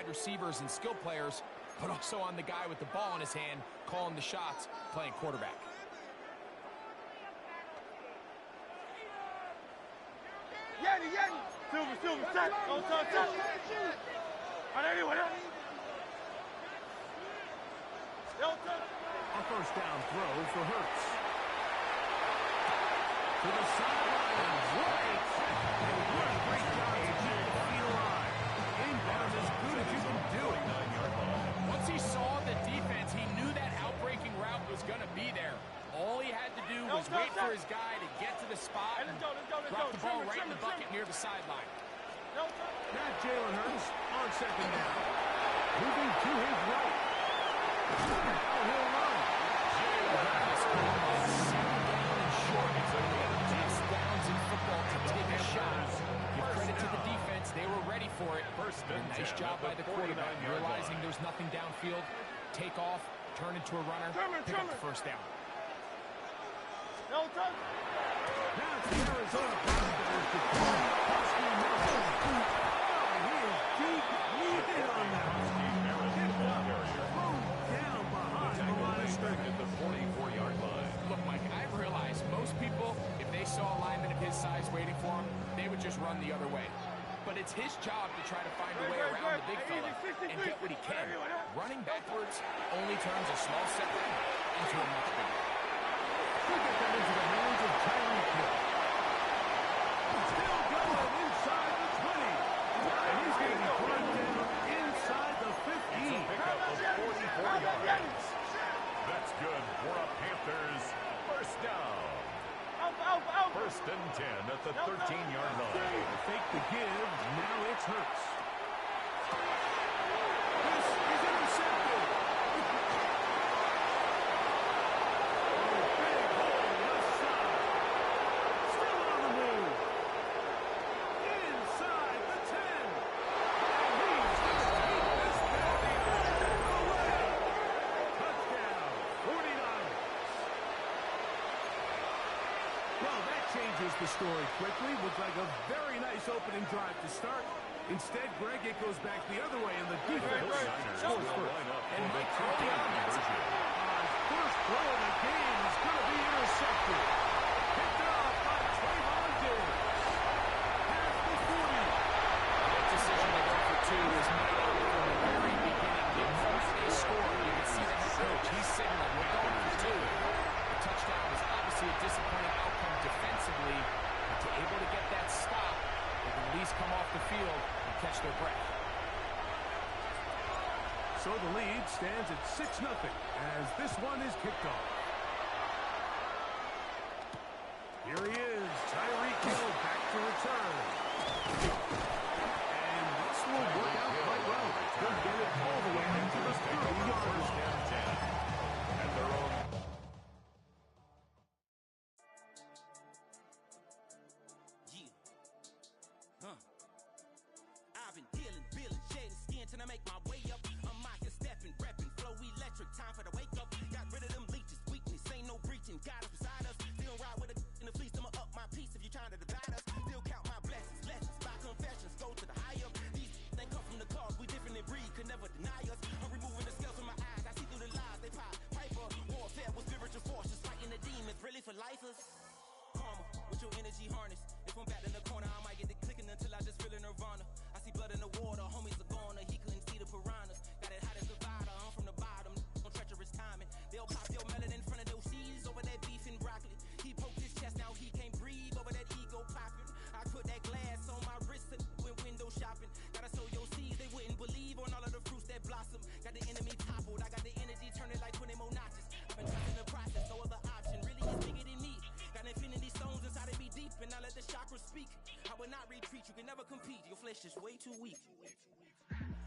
wide receivers and skill players, but also on the guy with the ball in his hand, calling the shots, playing quarterback. Silver, set. On top, set. A first down throw for Hurts. To the sideline. Great. And what a great job to keep the feet alive. Game down as good as you can do it. Once he saw the defense, he knew that outbreaking route was going to be there. All he had to do was wait for his guy to get to the spot and drop the ball right in the bucket near the sideline. Now Jalen Hurts on second down. Moving to his right. Now he'll run. It's downs in football to take a shot. Give credit to the defense. They were ready for it. Nice job by the quarterback. Realizing there's nothing downfield. Take off, turn into a runner, pick up the first down. Now it's the Arizona Cardinals to throw. He is deep. Lead in on that. Down behind the line of scrimmage at the 44-yard line. Look, Mike, I realize most people, if they saw a lineman of his size waiting for him, they would just run the other way. But it's his job to try to find a way around the big fella and get what he can. Running backwards only turns a small setback into a much bigger. He'll get that into the hands of Tyreek Hill. Still going inside the 20. And he's going to be brought down inside the 15. Pick up of 44 yards. That's good for a Panthers first down. First and 10 at the 13-yard line. Fake the give. Now it's Hurts. This is intercepted. Big hole left side. Still on the move. Inside the 10. And he's going to take this baby away. Touchdown, 49ers. Well, that changes the story quickly. Looks like a very nice opening drive to start. Instead, Greg, it goes back the other way, and the defense scores first. And Mike, early on, that's first throw of the game is going to be intercepted. Picked up by Trayvon Diggs. Past the 40. That decision to go for two was made from the very beginning. Once they scored, you can see the head coach. He's signaling, we're going for two. The touchdown was obviously a disappointing outcome defensively, but to able to get that stop, they can at least come off the field and catch their breath. So the lead stands at 6-0 as this one is kicked off. Here he is, Tyreek Hill back to return. And this will work out quite well. He'll get it all the way into the 30-yard line. At their own. I've been dealing, billing, shedding skin till I make my way up. I'm out here stepping, repping, flow electric, time for the wake up. Got rid of them leeches, weakness, ain't no breaching. God is beside us, still ride with a in the fleece. I'ma up my piece if you're trying to divide us. Still count my blessings, lessons, by confessions, go to the higher. These they come from the cause, we different in breed, could never deny us. I'm removing the scales from my eyes, I see through the lies, they pop. Piper, warfare with spiritual forces, fighting the demons, really for lifers. Karma, with your energy harness. If I'm back in the corner, I might get the clicking until I just feel a nirvana. I see blood in the water, homies are gone, he couldn't see the piranhas. Got it hot as a divider, I'm from the bottom, on treacherous timing. They'll pop your melon in front of those seeds over that beef and broccoli. He poked his chest, now he can't breathe over that ego popping. I put that glass on my wrist and went window shopping. Gotta sow your seeds, they wouldn't believe on all of the fruits that blossom. Got the enemy toppled, I got the energy turning like 20 more notches. I've been trusting the process, no other option, really is bigger than me. Got infinity stones inside of me deep, and I let the chakras speak. I will not retreat, you can never compete, your flesh is way too weak.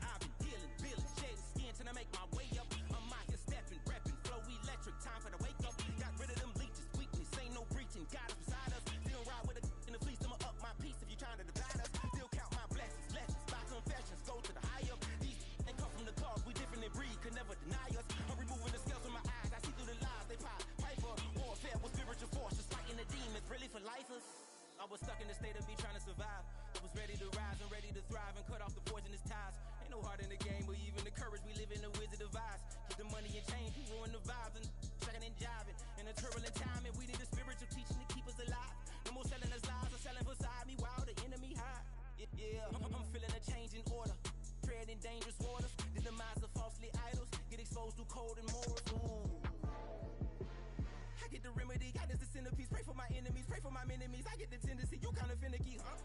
I've been dealing, billing, shedding skin till I make my way up. I'm out here stepping, repping, flow electric, time for the wake up. Got rid of them leeches, weakness, ain't no breaching. God is beside us, still ride with a in the fleece. I'ma up my piece if you're trying to divide us. Still count my blessings, lessons, by confessions, go to the higher. These they come from the cause, we different in breed, could never deny us. I'm removing the scales from my eyes, I see through the lies, they pop. Piper, warfare with spiritual forces, fighting the demons, really for lifers. I was stuck in the state of me trying to survive. I was ready to rise and ready to thrive and cut off the for my enemies. I get the tendency, you kinda finicky, huh?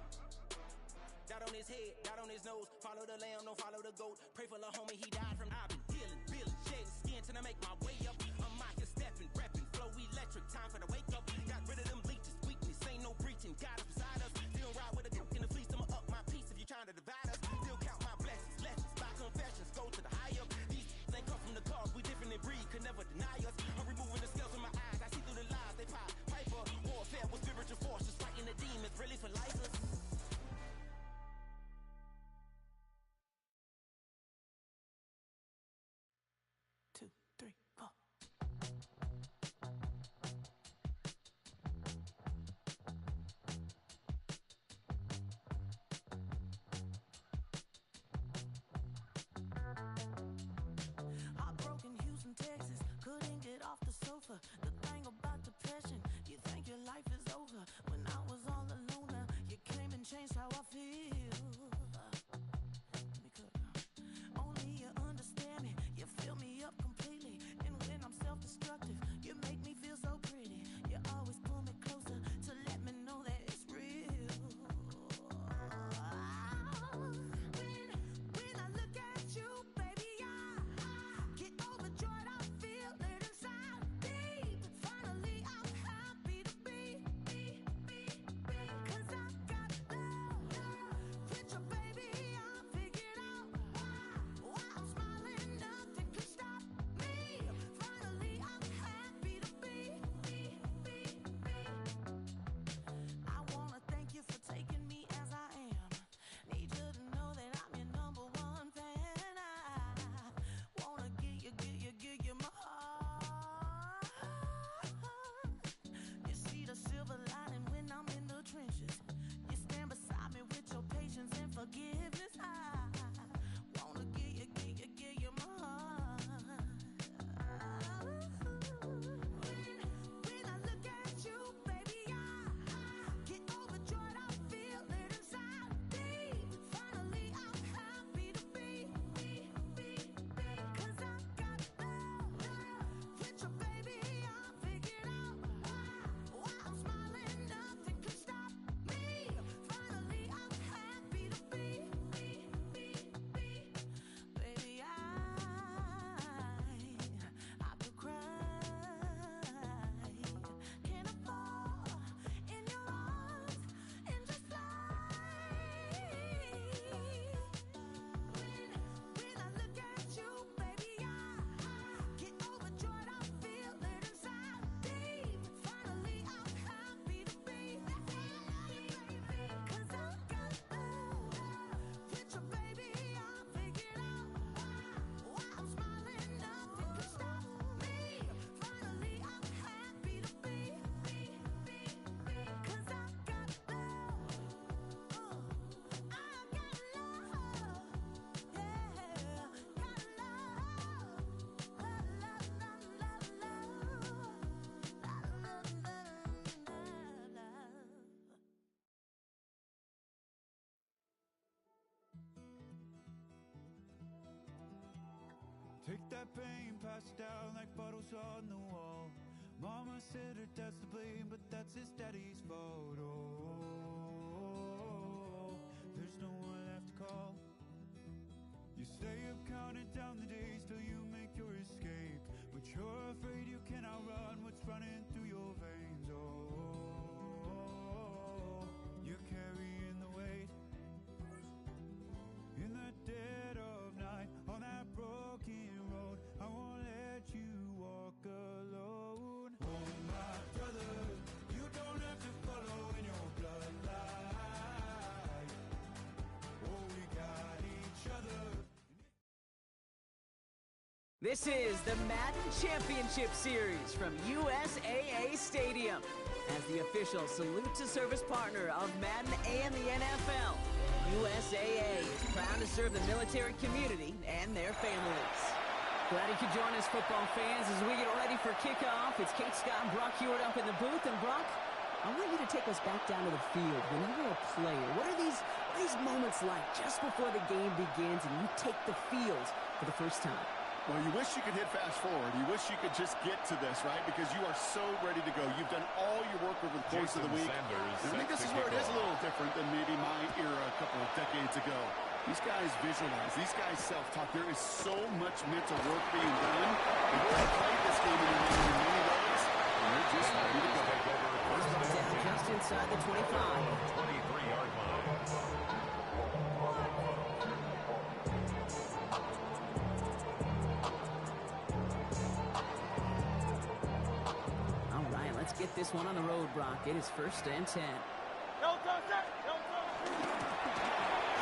Dot on his head, dot on his nose. Follow the lamb, don't follow the goat. Pray for the homie, he died from. I've been healing, feeling, shedding skin till I make my way up. I'm out here stepping, repping, flow electric. Time for the wake up. Got rid of them leeches, weakness, ain't no preaching. God is beside us. Still ride with a cook in the fleece. I'ma up my piece if you're trying to divide us. Still count my blessings, lessons, by confessions. Go to the high up. These ain't come from the cause. We different in breed, could never deny us. I'm removing the scales from my eyes. I see through the lies they pop. Piper, warfare with spiritual forces, fighting the demons, really for life. 2, 3, 4. Heartbroken Houston, Texas, couldn't get off the sofa. The thing about depression, you think your life is over. When I was all alone, now you came and changed how I feel. Let me cook. Only you understand me, you fill me up completely. And when I'm self-destructive, you make me feel so pretty. You always pull me closer to let me know that it's real. When I look at you, baby, I get overjoyed. I feel it inside deep. Finally, I'm happy to be. 'Cause I got love with your baby. I figured out why I'm smiling. Nothing can stop me. Finally, I'm happy to be. I wanna thank you for taking me as I am. Need you to know that I'm your number one fan. I wanna give you my heart. You see the silver lining when I'm in the trenches. You stand beside me with your patience and forgiveness. I wanna give you my heart. When I look at you, baby, I get overjoyed. I feel it inside deep. Finally, I'm happy to be. 'Cause I got love with your baby. I figured out why I'm smiling. Nothing can stop me. Finally, I'm happy to be. Baby, I could cry. Can I fall in your arms and just fly? When I look at you, baby, I get overjoyed. I feel it inside deep. Finally, I'm happy to be. 'Cause I got love with your baby. I figured out why I'm smiling. Nothing can stop me. Finally, I'm happy to be. 'Cause I got love. I got love. Yeah, got love. Take that pain, pass it down like bottles on the wall. Mama said her dad's to blame, but that's his daddy's fault. Oh, there's no one left to call. You stay up counting down the days till you make your escape, but you're afraid you can outrun what's running through your veins. Oh, you're carrying the weight in the dead of night on that broken road. I won't let you walk alone. Oh, my brother, you don't have to follow in your bloodline. Oh, we got each other. This is the Madden Championship Series from USAA Stadium. As the official salute to service partner of Madden and the NFL, USAA is proud to serve the military community and their families. Glad you could join us, football fans, as we get ready for kickoff. It's Kate Scott and Brock Hewitt up in the booth. And Brock, I want you to take us back down to the field. When you were a player, what are these moments like just before the game begins and you take the field for the first time? Well, you wish you could hit fast forward. You wish you could just get to this, right? Because you are so ready to go. You've done all your work over the course of the week. And I think this is where it is a little different than maybe my era a couple of decades ago. These guys visualize. These guys self-talk. There is so much mental work being done. They've already played this game in many ways, and they're just ready to go. Down just inside the 25. 23-yard line. All right, let's get this one on the road, Brock. It is 1st and 10.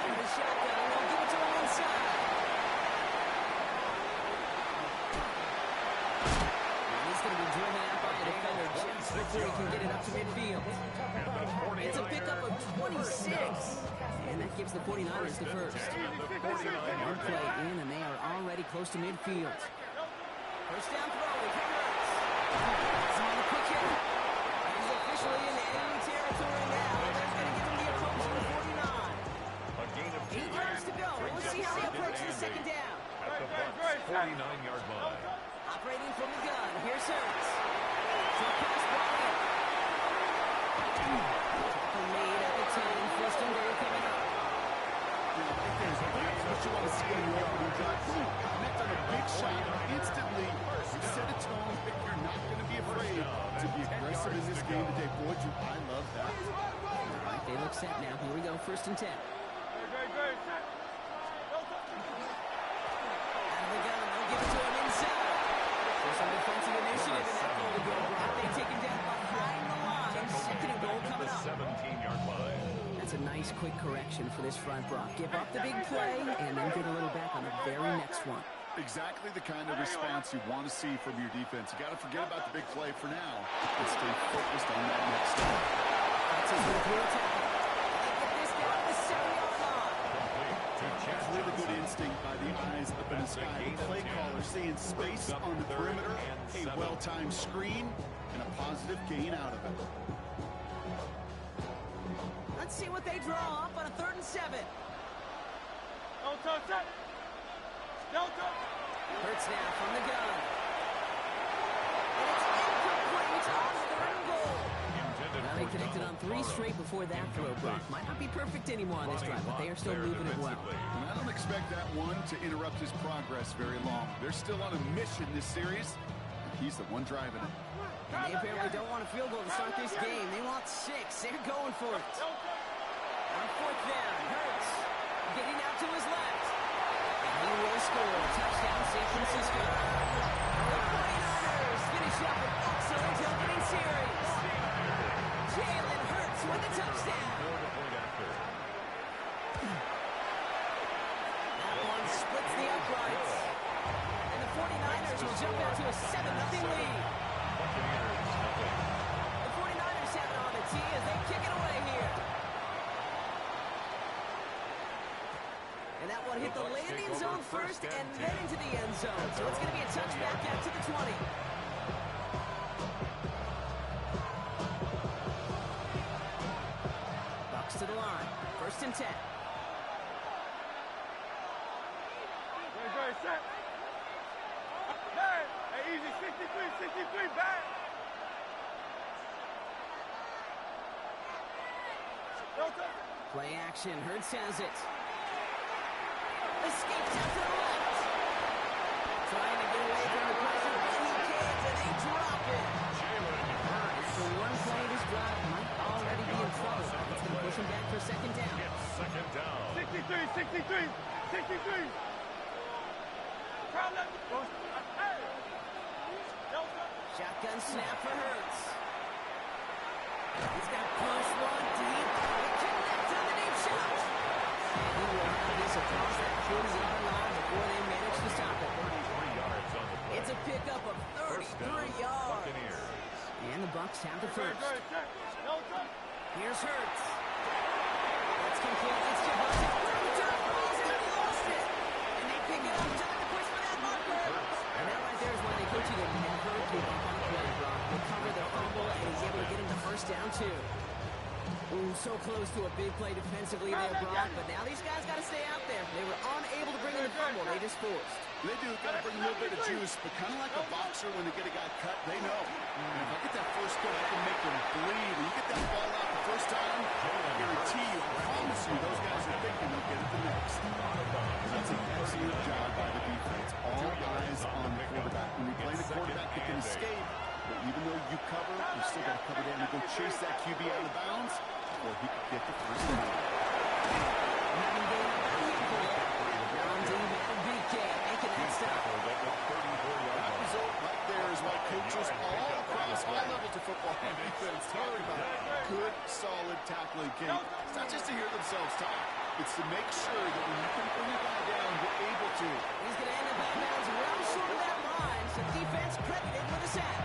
The shotgun, and they'll give it to him inside. And he's going to be driven out by a defender just before he can get it up to midfield. It's a pickup of 26. And that gives the 49ers the first. One play in, and they are already close to midfield. First down throw. It's on the quick hit. He's officially in enemy territory now. They're going to give him the approach to the 49. A gain of 2 8 yards to go. Let's see how they approach the second down. At the Bucs' 49-yard line. Operating from the gun. Here's Hurts. Short pass ball in. Tackle made at the 10. First and goal coming up. That's what you want to see in your opening drive. Connect on a big shot. Instantly, you set a tone that you're not going to be afraid to be aggressive in this game today. Boy, I love that. All right, they look set now. Here we go. 1st and 10. Some defensive initiative in that goal to go. They take him down behind the line. 2nd and goal coming up. 17-yard line. That's a nice quick correction for this front, Brock. Give up the big play and then get a little back on the very next one. Exactly the kind of response you want to see from your defense. You got to forget about the big play for now and stay focused on that next step. That's his little tackle. They get this down to the 7-yard line. That's really good instinct by the eyes up in the sky. The play caller seeing space on the perimeter, a well-timed screen, and a positive gain out of it. Let's see what they draw up on a 3rd and 7. Hurts now from the gun. And it's incomplete on 3rd and goal. Well, they connected on 3 straight before that throw, Brock. Might not be perfect anymore on this drive, but they are still moving it well. And I don't expect that one to interrupt his progress very long. They're still on a mission this series. He's the one driving it. And they apparently don't want a field goal to start this game. They want 6. They're going for it. On 4th down, Hurts getting out to his left. And he will score. Touchdown, San Francisco. The 49ers finish up an excellent opening series. Jalen Hurts with a touchdown. That one splits the uprights. And the 49ers will jump out to a 7-0 lead. The 49ers have it on the tee as they kick it away here. And that one hit the landing zone first and then into the end zone. So it's going to be a touchback out to the 20. Bucks to the line. 1st and 10. Easy, 63, back. Play action. Hurts has it. Escapes out to the left. Trying to get away from the pressure, but he can't, and they drop it. So one play of this drive might already be in trouble. It's going to push him back for 2nd down. It's 2nd down. 63. Shotgun snap for Hurts. He's got push one deep. He connects on the deep shot. And he will have this across that 40-yard line before they manage to stop it. 33 yards on the play. It's a pickup of 33 yards. Buccaneers. And the Bucks have the first. Here's Hurts. That's complete. It's Javonte. And he lost it. And they pick it up. Trying to push for that marker. And that right there is why they coach you to never give up on a play, Brock. They cover the fumble, and he's able to get him the 1st down, too. Ooh, so close to a big play defensively there, Brock. But now these guys got to stay out there. They were unable to bring in the fumble. They just forced. They do. Got to bring a little bit of juice, but kind of like a boxer when they get a guy cut, they know. And if I get that first go, I can make them bleed. And you get that ball out the first time, I guarantee you, I promise you, those guys are thinking they'll get it the next. That's an excellent job by the defense. All eyes on the quarterback. When you play the quarterback, they can escape. But even though you cover, you still got to cover down and go chase that QB out of bounds before he could get the first down. That result right there is why coaches all across all levels of football and defense talk about good, solid tackling game. It's not just to hear themselves talk. It's to make sure that when you can bring a guy down, you're able to. He's going to end up out of bounds well short of that line, so defense credited with a sack.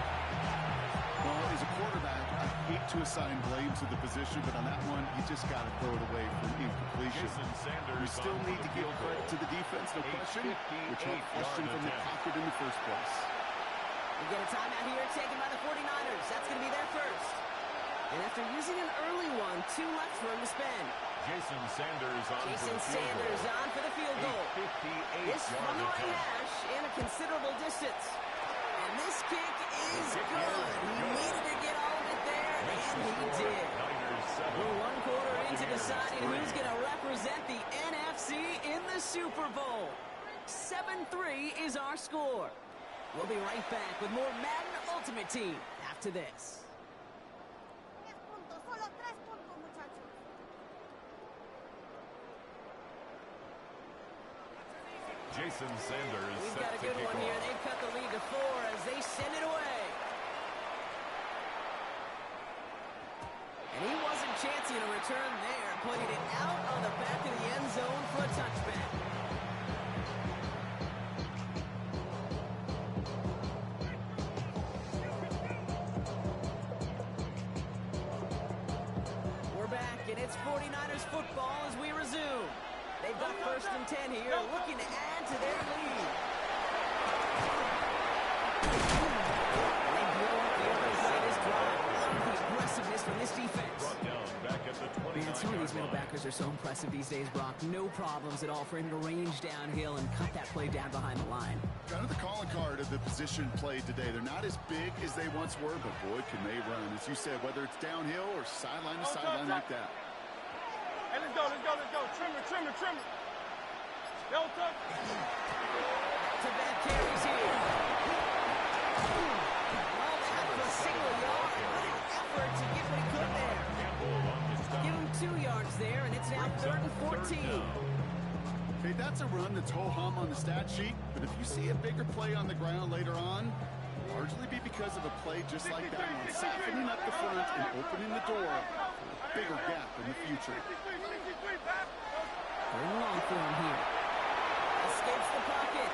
Well, as a quarterback, I hate to assign blame to the position, but on that one, you just got to throw it away for an incompletion. You still need to give credit to the defense, no question, which helped flush him from the pocket in the first place. We get a timeout here taken by the 49ers. That's going to be their first. And after using an early one, 2 left for him to spend. Jason Sanders on for the field goal. This from the right hash in a considerable distance. And this kick is good. He needed to get all of it there, and he did. We're 1 quarter into deciding who's going to represent the NFC in the Super Bowl. 7-3 is our score. We'll be right back with more Madden Ultimate Team after this. Jason Sanders. We've got a good one here. They've cut the lead to 4 as they send it away. And he wasn't chancing a return there, putting it out on the back of the end zone for a touchback. We're back, and it's 49ers football as we resume. They've got 1st and 10 here, looking to add to their lead. They blow up the other side drive. The aggressiveness from this defense. Man, some of these middlebackers are so impressive these days, Brock. No problems at all for him to range downhill and cut that play down behind the line. Kind of the calling card of the position played today. They're not as big as they once were, but boy, can they run. As you said, whether it's downhill or sideline to sideline like that. Hey, let's go. Trim it. Delta. To back carries here. All that for a single yard. What an effort to get what he could there. Give him 2 yards there, and it's now 3rd and 14. Okay, that's a run that's ho-hum on the stat sheet, but if you see a bigger play on the ground later on, largely be because of a play just like that one, softening up the front and opening the door for a bigger gap in the future. Very long for him here. Escapes the pocket.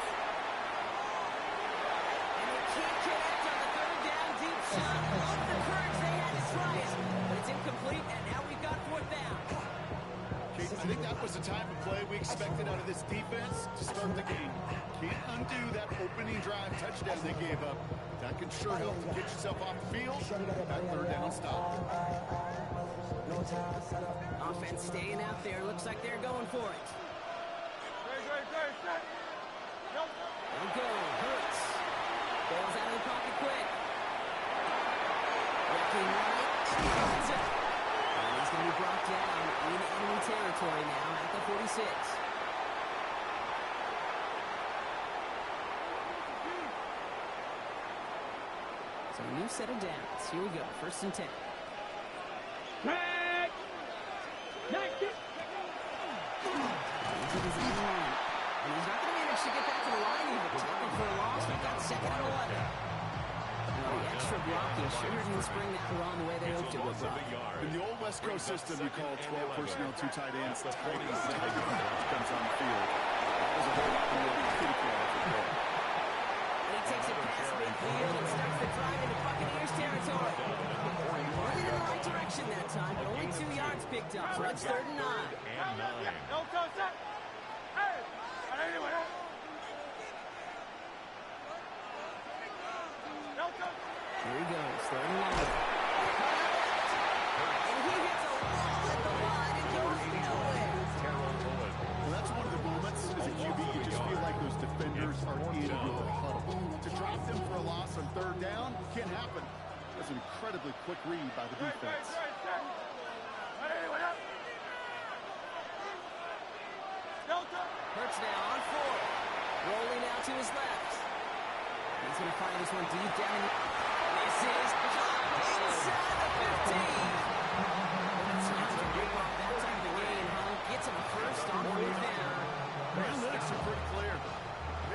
And they can't connect on the 3rd down deep shot. Love the courage they had to try it, but it's incomplete, and now we've got 4th down. Okay, I think that was the type of play we expected out of this defense to start the game. Can't undo that opening drive touchdown they gave up. That can sure help to get yourself off the field. That 3rd down stop. Offense staying out there. Looks like they're going for it. There we go. Hurts. Ball's out of the pocket quick. Looking right. And he's going to be brought down in enemy territory now at the 46. So a new set of downs. Here we go. 1st and 10. And he's not going to manage to get back to the line even. Tackle for a loss. We've got 2nd and 11. Well, the extra blocking sure didn't spring that around the way they hoped it would. In the old West Coast system, we call 12 personnel, 2 tight ends. The tight end comes on the field. That was a whole lot more critical effort there. And he takes it past midfield and starts the drive into Buccaneers territory. Running in the right direction that time, but only 2 yards picked up. So it's 3rd and 9. Here he goes, 3rd and 9. And he hits a wall at the line and goes nowhere. Well, that's one of the moments as a QB you just feel like those defenders are can't happen. That's an incredibly quick read by the defense. Hurts now on 4. Rolling out to his left. He's going to fire this one deep down. This is inside the 15. That's enough to break off that time of the game, huh? Gets him a first on 4th down. The analytics are pretty clear.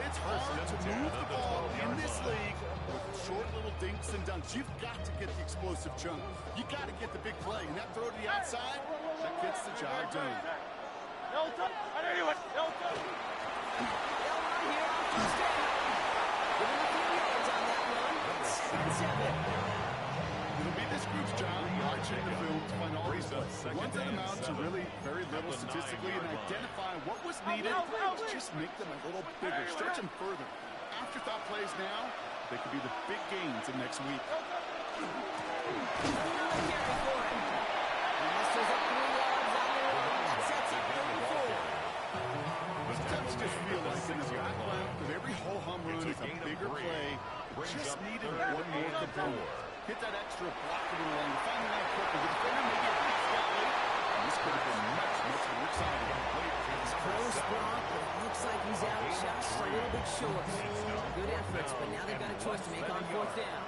It's hard to move the ball in this league with short little dinks and dunks. You've got to get the explosive chunk. You got to get the big play. And that throw to the outside, that gets the job done. They'll run here on 1st down. Giving a few yards on that run. 7. It'll be this group's job watching the film to find all these ones that amount to really very little statistically and identify what was needed to just make them a little bigger, stretch them further. Afterthought plays now, they could be the big gains of next week. Sometimes just feel like in the background of every ho-hum run is a bigger play. Just needed one more component. Hit that extra blockable along the final line quickly. The defender maybe a big spot late. And this could have been much, much more exciting. It's close block, but it looks like he's out just a little bit short. Good efforts, but now they've got a choice to make on 4th down.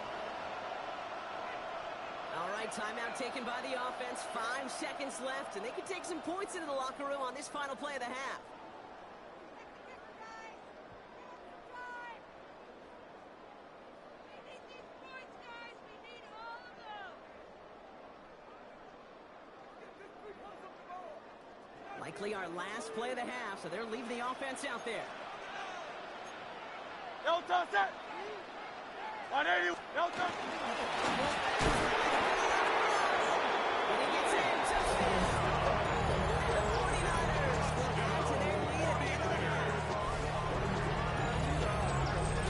All right, timeout taken by the offense. 5 seconds left, and they can take some points into the locker room on this final play of the half. Likely our last play of the half, so they're leaving the offense out there. When he gets in, touchdown! The 49ers will add to their lead at the end of the half.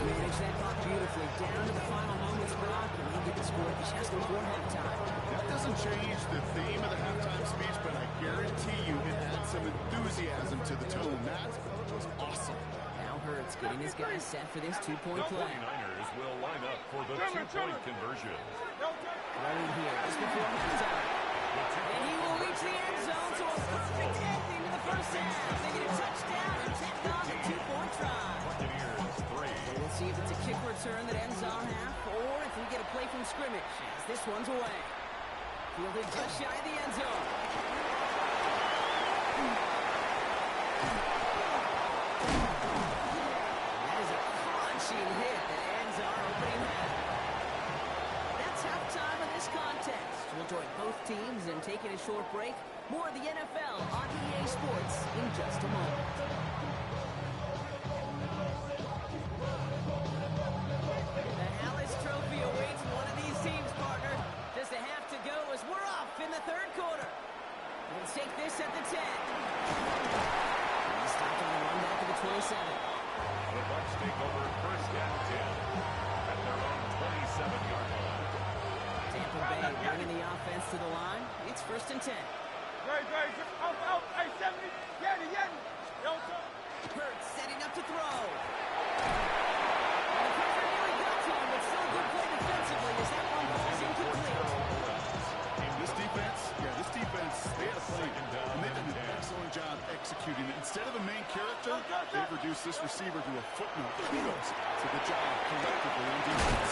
Manage that clock beautifully down to the final moments, Brock, and they get the score just before halftime. That doesn't change the theme of the halftime speech, but I guarantee you it adds some enthusiasm to the tone. That was awesome. Now Hurts getting his guys set for this 2-point play. 49ers will line up for the 2-point conversion. Running here just before halftime. And he will reach the end zone, so a perfect ending to the first half. They get a touchdown and tack on the 2-point try. We'll see if it's a kick return that ends our half, or if we get a play from scrimmage, as this one's away. Fielded just shy of the end zone. That is a crunching hit that ends our opening half. That's halftime of this contest. We'll join both teams in taking a short break. More of the NFL on EA Sports in just a moment. The Hallis Trophy awaits one of these teams, partner. Just a half to go as we're off in the 3rd quarter. We'll take this at the 10. Stopped on the run back to the 27. The Bucs take over 1st and 10 at their own 27-yard line. Tampa Bay bringing the offense to the line. It's 1st and 10. Hurts setting up to throw. The pressure nearly got to him, but still a good play defensively as that one falls incomplete. This defense, they had a play, and they did an excellent job executing it. Instead of a main character, they've reduced this receiver to a footnote. Kudos to the job collectively on defense.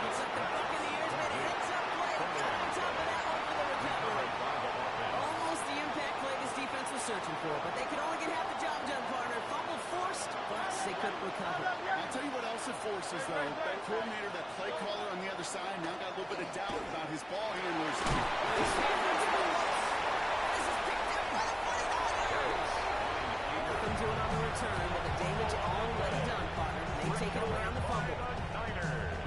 Looks like the Buccaneers made a heads-up play to get on top of that one for the recovery. Almost the impact play this defense was searching for, but they could only get half the job done, partner. Fumble forced, but they couldn't recover. I'll tell you what else it forces, though. That coordinator, that play caller on the other side, now got a little bit of doubt about his ball handlers. This is picked up by the 49ers. Nothing doing on the return, but the damage already done, partner. They take it away on the fumble.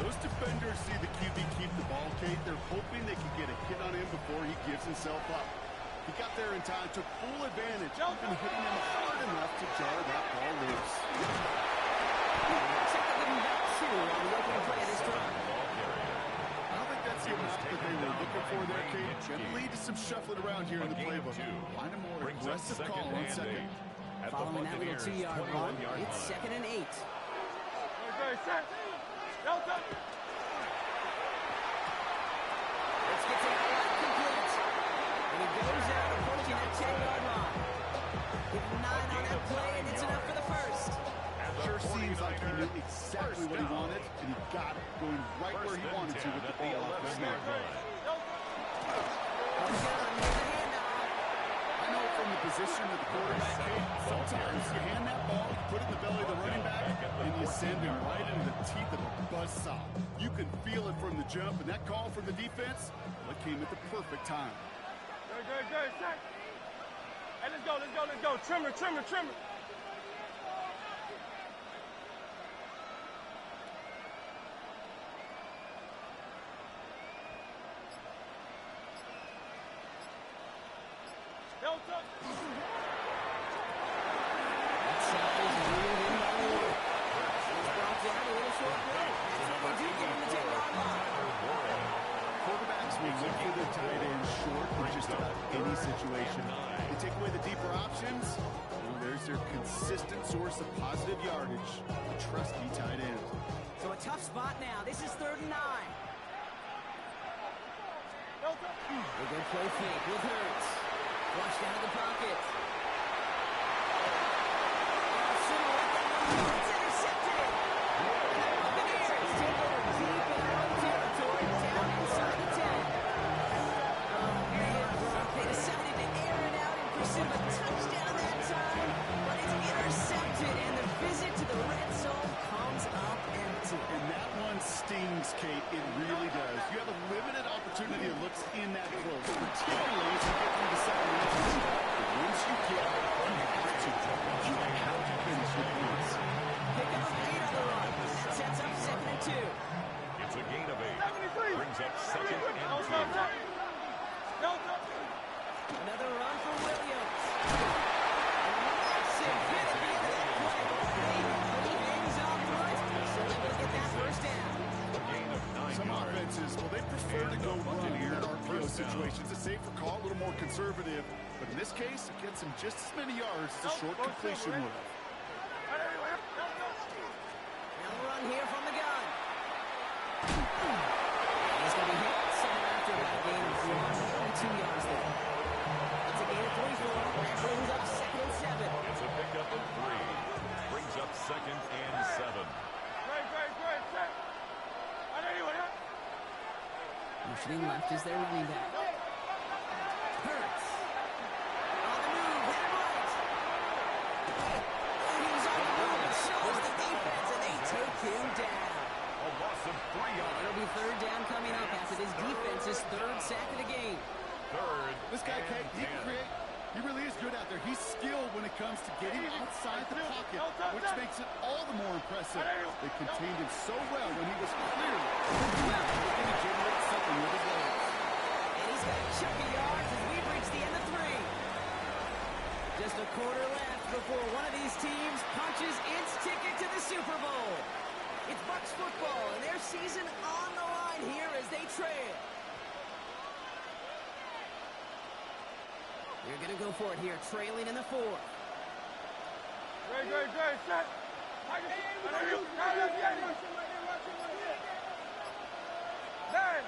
Those defenders see the QB keep the ball, Kate. They're hoping they can get a hit on him before he gives himself up. He got there in time, took full advantage, even hitting him hard enough to jar that ball loose. Check them back two on the opening play of this drive. I don't think that's the amount that they were looking for there, Kate. That lead to some shuffling around here in the playbook. Find a more aggressive call on second. Following that little 2-yard run, it's 2nd and 8. great, set. Delta. Let's get to that complete. And he goes out approaching that 10-yard line. With 9 on that play, and it's enough for the first. Sure seems like he knew exactly what he wanted, and he got it, going right where he wanted to with the ball off the snap. I know from the position of the quarterback, sometimes you hand that ball, put it in the belly of the running back, and you send him right into the teeth of a buzzsaw. You can feel it from the jump, and that call from the defense, well, it came at the perfect time. Good, set. Hey, let's go. Trimmer. Delta. Quarterbacks will look for their tight end short in just about any situation. They take away the deeper options, well, there's their consistent source of positive yardage, the trusty tight end. So a tough spot now. This is 3rd and 9. Delta. A good play fake with Hurts. Flushed out of the pocket. It's intercepted. The Buccaneers take over deep in their own territory, down inside the 10. Oh, man, Brock, they decided to air it out in pursuit of a touchdown that time, but it's intercepted, and the visit to the red zone comes up empty. And that one stings, Kate. It really does. You have a limited opportunity that looks in that close, particularly as you get through the second inches. But once you get it, you have to finish with points. Pick up 8 on the run. That sets up 2nd and 2. It's a gain of 8. Brings up 2nd and 2. Delta. Another run for Williams. Massive hit at the end of that play. He hangs on right, so they're going to get that first down. A gain of 9 Some yards. offenses, well, they prefer to go run in that RPO situation. It's a safer call, a little more conservative. But in this case, it gets him just as many yards as a short completion would have. Now the run here from the gun. He's going to be hit somewhere after that gain of 2 yards there. That's a gain of 3 for him. That brings up 2nd and 7. It's a pickup of 3. Brings up 2nd and 7. Great, set. Motioning left is their running back. Hurts. On the move, headed right. And he's on the move, and so is the defense, and they take him down. A loss of 3 yards. It'll be 3rd down coming up after this defense's 3rd sack of the game. 3rd. This guy, Kate, he really is good out there. He's skilled when it comes to getting outside the pocket, which makes it all the more impressive. They contained him so well when he was clearly looking to generate something with his legs. And he's got a chunk of yards as we've reached the end of 3. Just a quarter left before one of these teams punches its ticket to the Super Bowl. It's Bucs football, and their season on the line here as they trail. They're going to go for it here, trailing in the 4th. Great, set. Nine.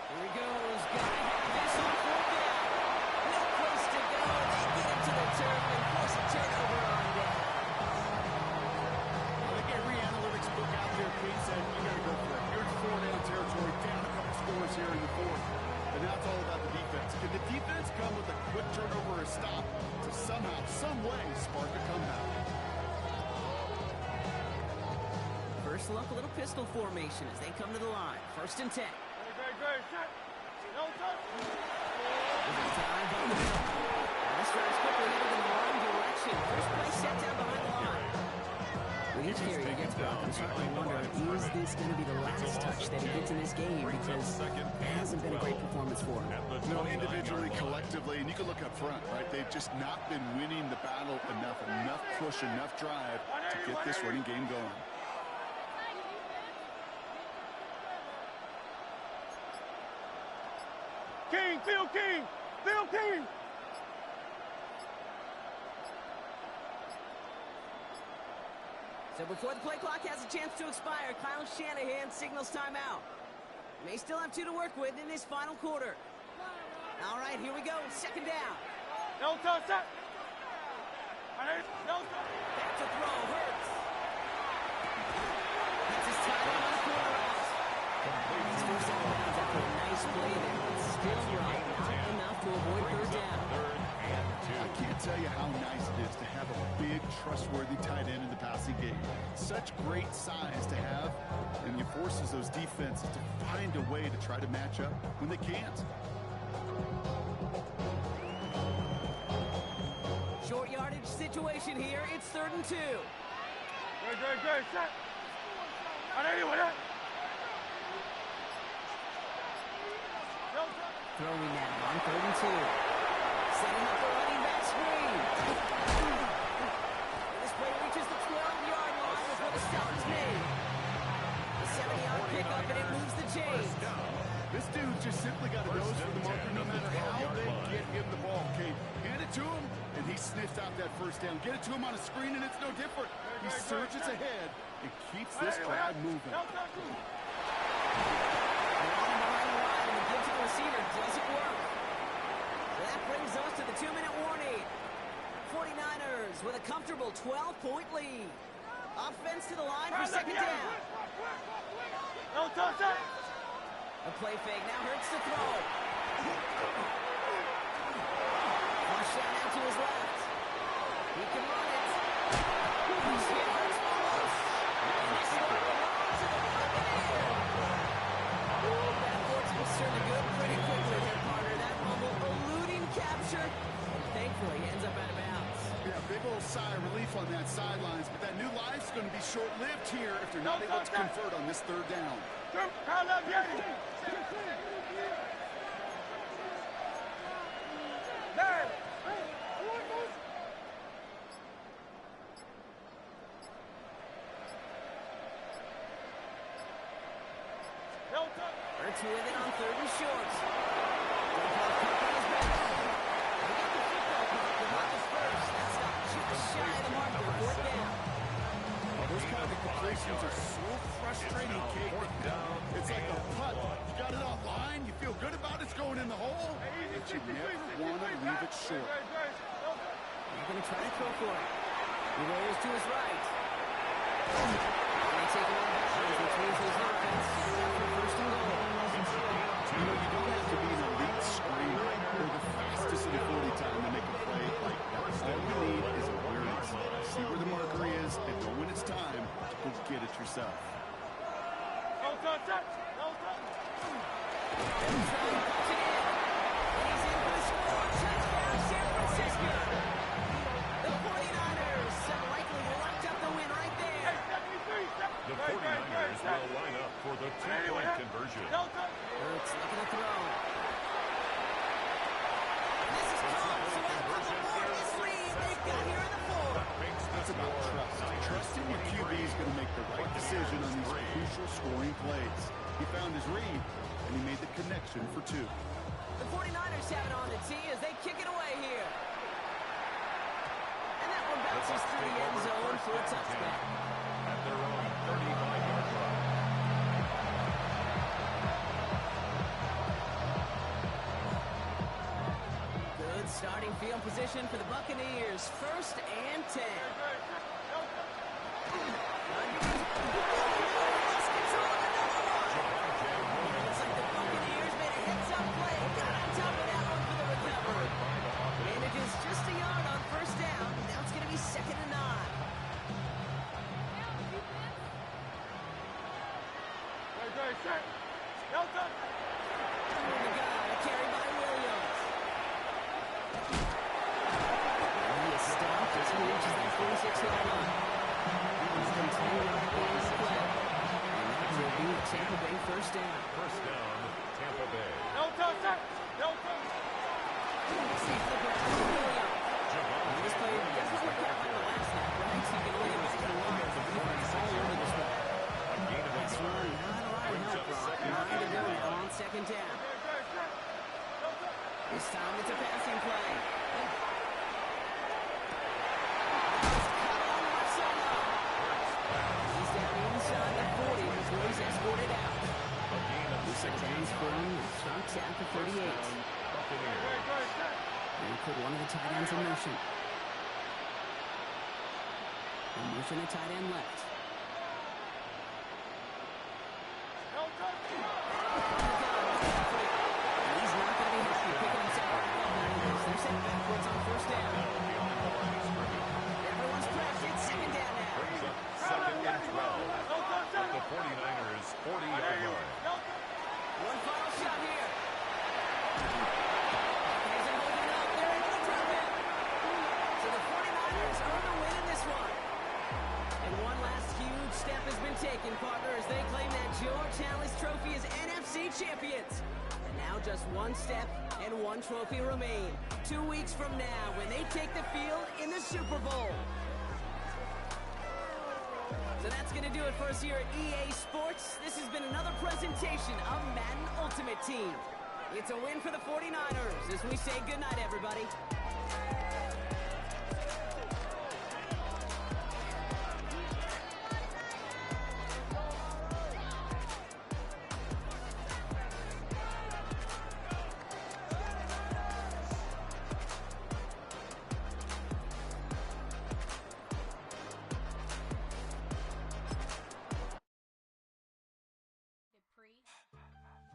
Here he goes. Got to have this on 4th down. No place to go. They get him to the turf and force a turnover on down. I think every analytics book out there, Pete, said you got to go for it. You're in 4-down territory, down a couple scores here in the 4th. And now it's all about the defense. Can the defense come with a quick turnover or a stop to somehow, some way, spark a comeback? First look, a little pistol formation as they come to the line. 1st and 10. Great, set. Delta. This drive's quickly headed in the wrong direction. First play set down behind the line. With each carry he gets, Brock, I'm starting to wonder, is this going to be the last touch that he gets in this game? Because it hasn't been a great performance for him. No, individually, collectively, and you can look up front, right? They've just not been winning the battle enough push, enough drive to get this running game going. King, Phil King. So before the play clock has a chance to expire, Kyle Shanahan signals timeout. May still have 2 to work with in this final quarter. All right, here we go. Second down. No touch, set. No touch. Back to throw. Hurts. That's his tight end on the corner route. He's first out of bounds after a nice play there. It's still right. Not enough to avoid third down. I can't tell you how nice it is to have a big, trustworthy tight end in the passing game. Such great size to have, and it forces those defenses to find a way to try to match up when they can't. Short yardage situation here. It's 3rd and 2. Great, set. Anyway, Throwing now on 3rd and 2. Setting up the running back screen. This play reaches the 12-yard line before the stop is made. A 7-yard pickup, and it moves the chains. This dude just simply got a nose for the marker no matter how they get him the ball. Okay, hand it to him, and he sniffs out that first down. Get it to him on a screen, and it's no different. He surges ahead and keeps this drive moving. The line behind the line, and the give to the receiver doesn't work. So that brings us to the 2-minute warning. 49ers with a comfortable 12-point lead. Offense to the line for second down. No touch, set. A play fake now Hurts to throw. Marshawn out to his left. He can run it. He's hit Hurts almost. And this one belongs to the Buccaneers. That force was certainly good pretty quickly here, Carter. That fumble eluding capture. And thankfully ends up out of bounds. Yeah, big old sigh of relief on that sidelines, but that new life's going to be short-lived here if they're not able to convert on this 3rd down. Hurts with it on 3rd and short. Those kind of completions are so frustrating, Kate. It's like a putt. You got it on line, you feel good about it's going in the hole, but you never want to leave it short. He's going to try to throw for it. He rolls to his right. They take it on bounds, which means there's no offense. After 1st and goal. You know, you don't have to be an elite screamer or the fastest in the 40 time to make a play like that. All you need is awareness. See where the marker is and know when it's time to go get it yourself. No touch, set. No touch. He's in for the score. Touchdown, San Francisco. The 49ers have likely locked up the win right there. The 49ers will line up for the 2-point conversion. Hurts looking to throw. This is caught, so after the glorious lead they've got here in the 4th. That's about trust. Trusting your QB is going to make the right decision on these crucial scoring plays. He found his read, and he made the connection for 2. The 49ers have it on the tee as they kick it away here. And that one bounces through the end zone for a touchback. At their own 35-yard line. Good starting field position for the Buccaneers. 1st and 10. Looks like the Buccaneers made a heads-up play. Got on top of that one for the recovery. Manages just a yard on 1st down. Now it's going to be 2nd and 9. Set. No touch. On the guy, a carry by Williams. And he is stopped as he reaches that 46-yard line. He's continuing on this play. And that will be a Tampa Bay 1st down. 1st down, Tampa Bay. No touch, set. No touch. See the grab for Williams. And this play doesn't work out like the last snap, right? So Williams is going to line the defense all over this one. That's run, not a lot of help, Rock. 9 to go now on 2nd down. This time it's a passing play. It's cut on Marcelo. set of downs for him. It starts at the 38. And put one of the tight ends in motion. In motion, the tight end left. He's not going to be happy picking himself up. They're sent backwards on first down. Everyone's prepped. It's second down now. Brings up second and 12 at the 49ers' 40-yard line. One final shot here. Isn't holding up. They're able to drop it. So the 49ers earn the win in this one. And one last huge step has been taken, partner, as they claim that George Hallis Trophy as NFC champions. And now just one step and one trophy remain. 2 weeks from now when they take the field in the Super Bowl. So that's going to do it for us here at EA Sports. This has been another presentation of Madden Ultimate Team. It's a win for the 49ers as we say goodnight, everybody.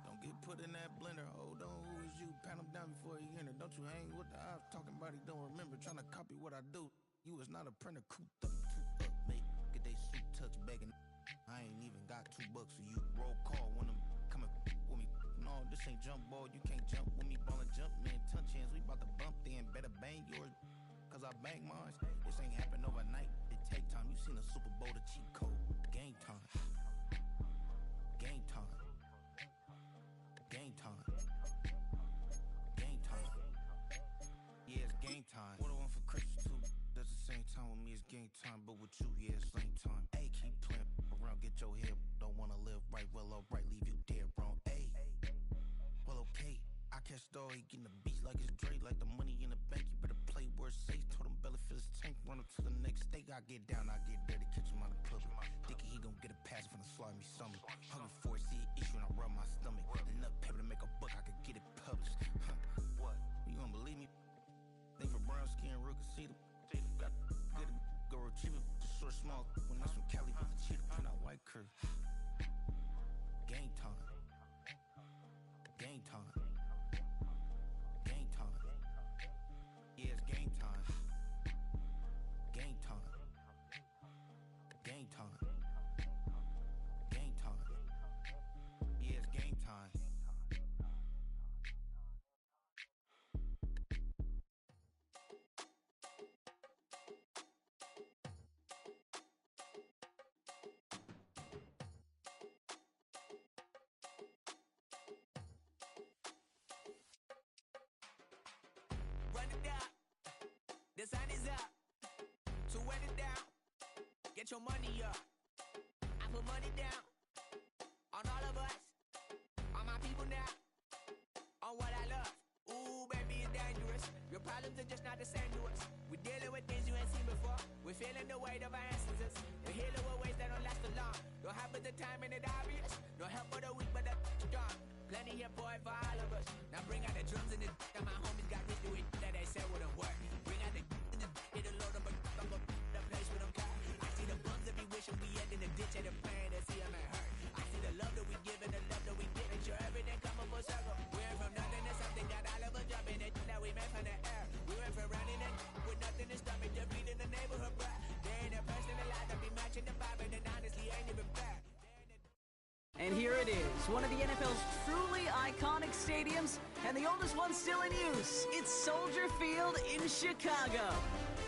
Don't get put in that blender. Hold on, who is you? Pat him down before he enter. Don't you hang with the ops talking about he don't remember. Trying to copy what I do. You is not a printer. Cooped up, mate. Get they suit touch begging. I ain't even got $2 for you. Roll call when I'm coming with me. No, this ain't jump ball. You can't jump with me. Ball and jump, man. Touch hands. We about to bump then. Better bang yours. Cause I bang mine. This ain't happen overnight. It take time. You seen a Super Bowl, the cheat code. Game time. Game time. Game time. Game time. Yeah, it's game time. What I want for Christmas too. That's the same time with me, it's game time. But with you, yeah, it's same time. Hey, keep playing around, get your head. Don't wanna live right, well, alright, leave you dead wrong. Hey, well, okay. I catch the dog, he getting the beats like it's Dre, like the money in the bank. You better play where it's safe. Told him belly fill his tank, run him to the next state. I get down, I get dirty, catch him on the club. Thinking he gon' get a pass from the slide me something. Hungry for it, see an issue and I rub my stomach. Enough paper to make a book, I could get it published. What? You gonna believe me? Think for brown skin, real can see them. Got good, go retrieve it. Short, small, when that's from Cali, but the cheetah print out white curve. Game time. Game time. Game time. Yeah, it's game time. Game time. Game time. Game time. Yeah, it's game time. Run it down. The sun is up. So run it down. Get your money up. I put money down on all of us, on my people now, on what I love. Ooh, baby, it's dangerous. Your problems are just not the same to us. We're dealing with things you ain't seen before. We're feeling the weight of our ancestors. We're healing with ways that don't last for long. Don't have but the time and it obvious. No help for the weak, but the strong. Plenty here for it for all of us. Now bring out the drums and the that my homies got me doing that they said wouldn't work. Bring out the and the hit a load of a the place with them car. I see the bums that be wishing we end in the ditch and the pain to see them hurt. I see the love that we give and the love that we get. Make sure everything come up full circle. We're from nothing to something, got all of us jumping it that we made from the air. We went from running and with nothing to stop it, just beating the neighborhood, bruh. There ain't a person alive that be matching the vibe, and honestly ain't even fair. And here it is, one of the NFL's truly iconic stadiums, and the oldest one still in use. It's Soldier Field in Chicago.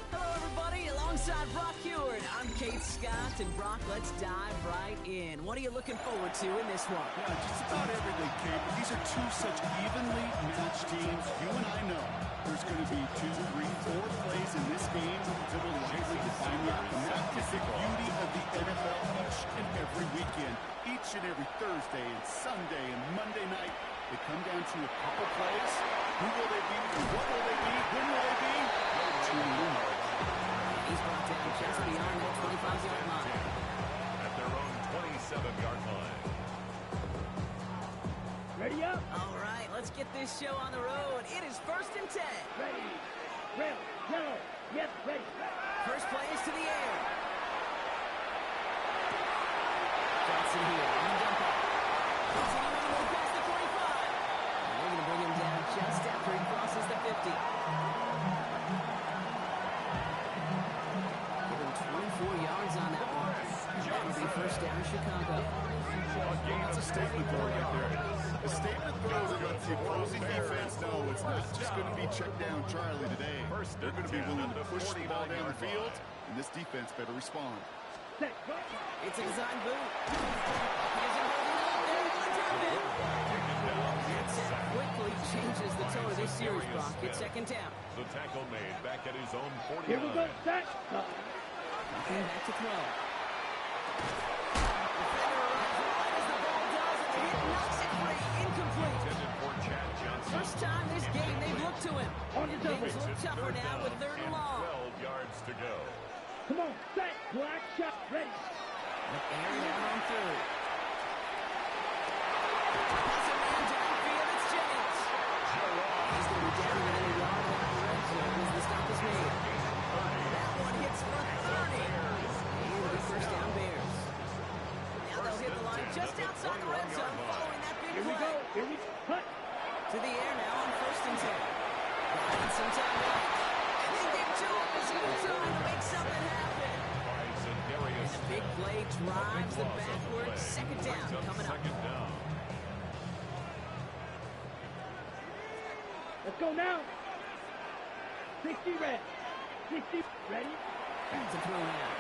Hello, everybody. Alongside Brock Heward, I'm Kate Scott, and Brock, let's dive right in. What are you looking forward to in this one? Yeah, just about everything, Kate. These are two such evenly matched teams. You and I know there's going to be 2, 3, 4 plays in this game that will likely define the outcome. That is the beauty of the NFL each and every weekend. Each and every Thursday and Sunday and Monday night, they come down to a couple plays. Who will they be? What will they be? When will they be? He's brought down just beyond that 25-yard line. At their own 27-yard line. this show on the road. It is 1st and 10. Ready. Red. Yellow. Yes, ready. First play is to the air. Johnson here on the jump off. Continuing to move past the 45. And they're going to bring him down just after he crosses the 50. Give him 24 yards on that one. That'll be first down Chicago. That's a statement throw right there. A statement throw that lets the opposing defense know it's not just going to be check down Charlie today. They're going to be willing to push the ball down the field, and this defense better respond. It's a design boot. Here's a quickly changes the tone of this series, Brock. It's second down. The tackle made back at his own 49. Here we go, set. Looking back to throw. Defender arrives right as the ball does, and the hit knocks it free. Incomplete. Intended for Chad Johnson. First time this game they've looked to him. Things look tougher now with 3rd and long. 12 yards to go. Come on, set. Black shot, ready. Aaron out on 3rd. Pass it ran downfield. It's Jennings. He's going to be down within a yard line of the red zone as the stop is made. That one hits for 30. And it'll be first down Bears. Now they'll hit the line just outside the red zone following that big Here we play. go. Here we cut. To the air now on 1st and 10. Ryan some time left. And they get to him as he was trying to make something happen. And the big play drives them backwards. Second down coming up. Second down. Let's go now. 60 red. 60 ready. Back to throw now.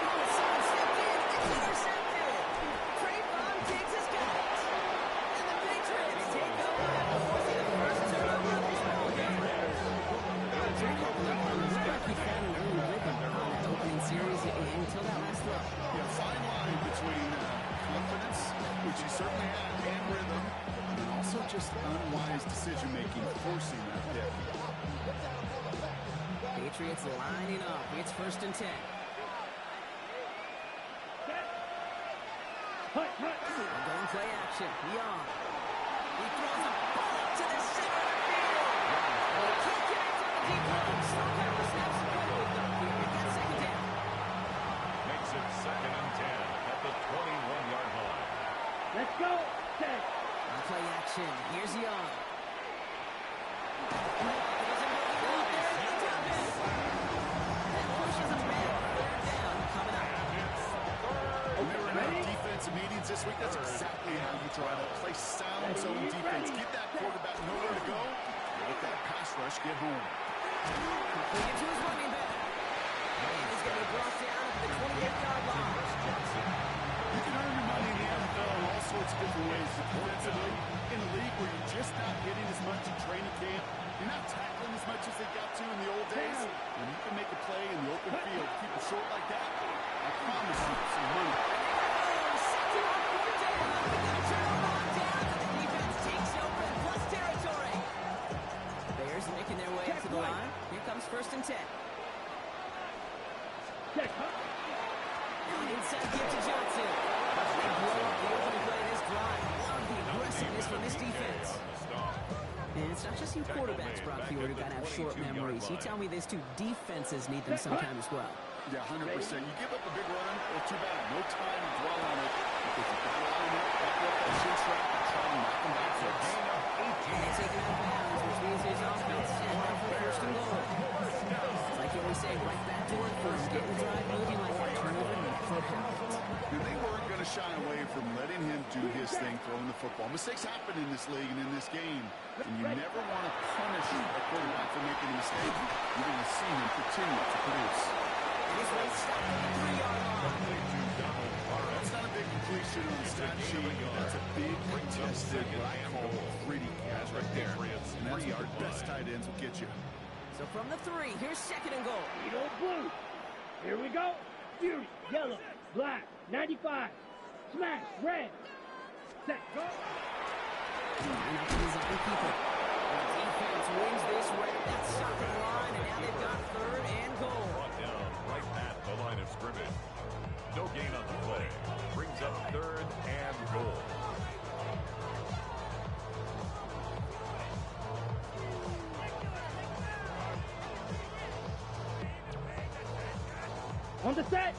Oh, someone stepped in. It's intercepted. Trayvon Diggs has got it. And the Patriots take over after forcing the first turnover of this ball game. He found an early rhythm on that opening series until that last throw. Yeah, fine line between confidence, which he certainly had, and rhythm, and also just unwise decision-making, forcing that pick. Patriots lining up. It's 1st and 10. They're going play action. Young. He throws a ball up to the center of the field. He can't get it to the deep left. Stockhammer snaps it away with them. Here we got second down. Makes it 2nd and 10 at the 21-yard line. Let's go. Set. On play action. Here's Young. That pushes him back. 3rd down coming up. We were in our defensive meetings this week. That's exactly how you try to play sound zone defense. Get that quarterback nowhere to go. Let that pass rush get home. Completed to his running back. And he's going to be brought down at the 28-yard line. You can earn your money in the NFL in all sorts of different ways. Defensively, in a league where you're just not getting as much in training camp, you're not tackling as much as they got to in the old days. When you can make a play in the open field, keep it short like that, I promise you some money. Bears making their way up to the line. Here comes 1st and 10. Now an inside give to Johnson. They blow up the opening play of this drive. Love the aggressiveness from this defense. And it's not just you quarterbacks, Brock Huard, who got to have short memories. You tell me these two defenses need them sometime as well. Yeah, 100%. You give up a big run, well, too bad. No time to dwell on it. Because you got to line up, back up that shin strap, and try and knock them back first. And taken out of bounds, which means his offense set up for 1st and goal. It's like you always say, right back to work for him. Getting the drive moving like that turnover never happened. And they weren't going to shy away from letting him do his thing, throwing the football. Mistakes happen in this league and in this game, and you never want to punish a quarterback for making a mistake. You're going to see him continue to produce. And his rate stopped at the 3-yard line. That's not a big completion on the stat sheet. That's a big contested, what I call gritty catch right there. And that's what the best tight ends will get you. So from the 3, here's 2nd and goal. Edo blue. Here we go. Fury, yellow, black, 95. Smash, red. Set, go. Line up his own people. The defense wins this red. That's stopping line, and now they've got 3rd and goal. Brought down right at the line of scrimmage. No gain on the play. Brings up 3rd and goal. On the set.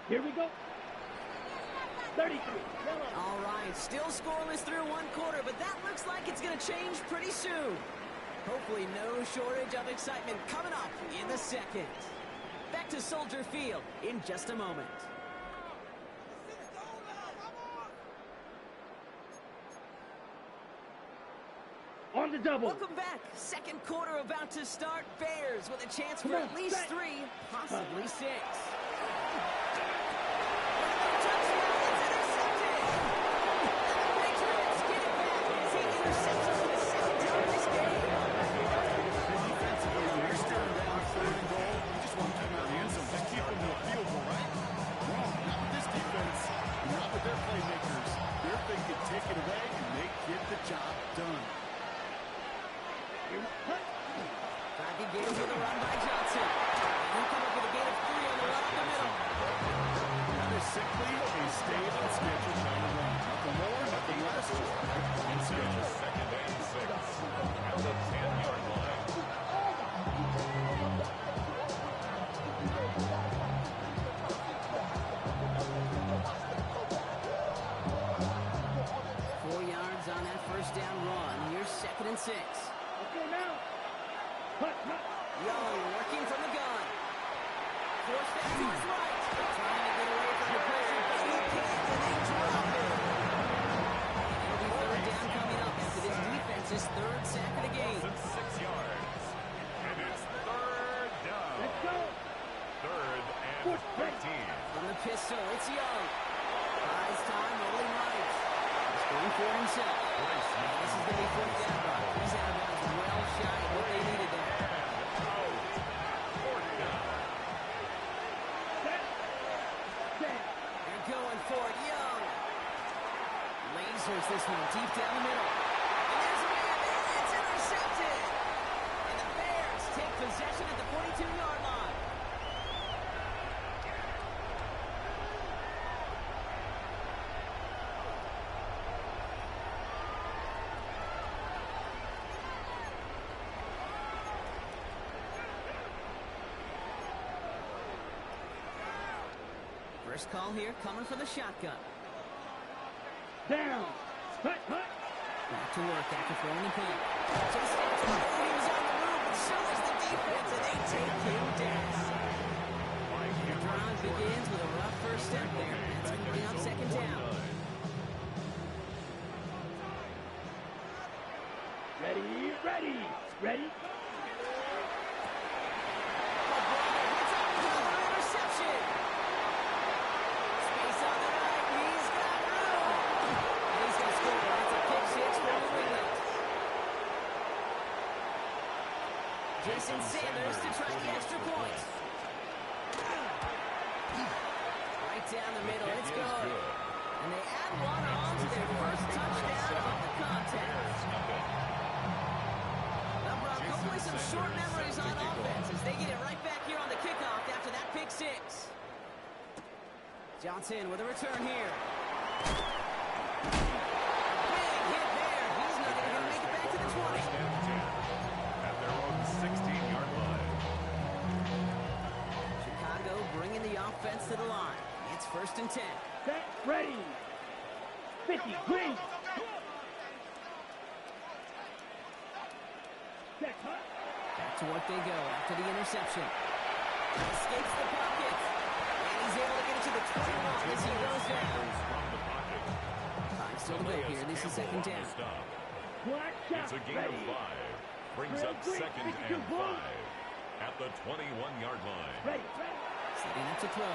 Here we go. 33. Yellow. All right, still scoreless through one quarter, but that looks like it's going to change pretty soon. Hopefully no shortage of excitement coming up in the second. Back to Soldier Field in just a moment. On the double. Welcome back. Second quarter about to start. Bears with a chance for at least 3, possibly 6. Take it away, and they get the job done. Tracking gains with a run by Johnson. He'll come up with a gain of 3 on the run up the middle. That is simply a stable schedule trying to run. Nothing more, nothing less. Inside the second and 6 at the 10-yard line. Down run. Here's 2nd and 6. Okay, now. Hut. Young working from the gun. Force back to his right. Trying to get away from the pressure, but he can't, and they drop it. It'll be 3rd down coming up after this defense's 3rd sack of the game. 6 yards. And it's 3rd down. Let's go. 3rd and 13. From the pistol, it's Young. Buys time, rolling right. He's going for it himself. This is going to be 4th down. He's out of bounds, well shy of what they needed there. They're going for it. Young lasers this one deep down the middle. And there's a man there. It's intercepted. And the Bears take possession at the 42-yard line. First call here, coming for the shotgun. Down. Hut. Back to work after throwing the punt. So he stands up. He was on the move, but so is the defense, and they take him down. The drive begins with a rough first step there. It's going to bring up 2nd down. Ready. Jason Sanders to try the extra point. Right down the middle, it's good. And they add 1 on to their first touchdown of the contest. Now, Brock, hopefully some short memories on offense as they get it right back here on the kickoff after that pick 6. Johnson with a return here. Big hit there. He's not even going to make it back to the 20. At their own 16-yard line. Chicago bringing the offense to the line. It's 1st and 10. Set. Ready. 50. Green. Set. Hut. Back to work they go after the interception. Escapes the pocket. And he's able to get it to the 21 as he goes down. Time still to go here. This is 2nd down. It's a gain of 5. Brings up 2nd and 5 at the 21-yard line. Ready. Setting up to throw.